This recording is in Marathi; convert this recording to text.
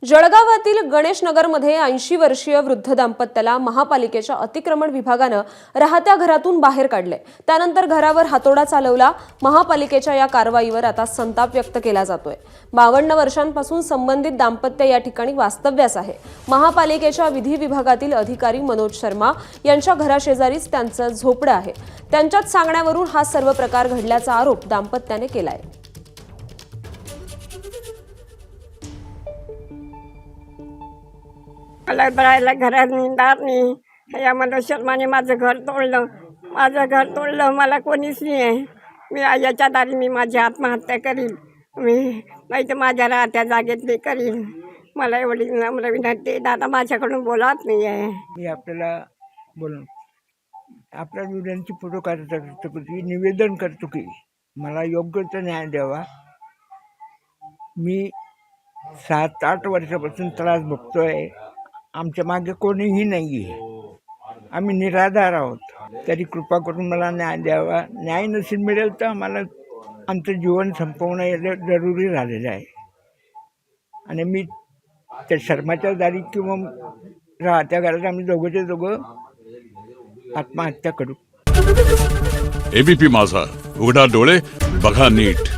जळगावातील गणेशनगरमध्ये 80 वर्षीय वृद्ध दाम्पत्याला महापालिकेच्या अतिक्रमण विभागानं राहत्या घरातून बाहेर काढले। त्यानंतर घरावर हातोडा चालवला। महापालिकेच्या या कारवाईवर आता संताप व्यक्त केला जातोय। 52 वर्षांपासून संबंधित दाम्पत्य या ठिकाणी वास्तव्यास आहे। महापालिकेच्या विधी विभागातील अधिकारी मनोज शर्मा यांच्या घराशेजारीच त्यांचं झोपडं आहे। त्यांच्याच सांगण्यावरून हा सर्व प्रकार घडल्याचा आरोप दाम्पत्याने केलाय। मला बरायला घरात निंदार नाही। या मनोज शर्माने माझं घर तोडलं। मला कोणीच नाही आहे। मी याच्या दारी मी माझी आत्महत्या करीन। मी नाही तर माझ्या राहत्या जागेत ते करीन। मला एवढी नम्र विनंती, दादा माझ्याकडून बोलत नाही आहे। मी आपल्याला बोलून आपल्या विनंती फोटो करतो की निवेदन करतो की मला योग्य तो न्याय द्यावा। मी 7-8 वर्षापासून त्रास भोगतोय। आमच्या मागे कोणीही नाही आहे। आम्ही निराधार आहोत। तरी कृपा करून मला न्याय द्यावा। न्याय नसेल मिळेल तर आम्हाला आमचं जीवन संपवणं जरुरी झालेलं आहे। आणि मी त्या शर्माच्या दारी किंवा राहत्या घरात आम्ही दोघं आत्महत्या करू। एबीपी माझा, उघडा डोळे बघा नीट।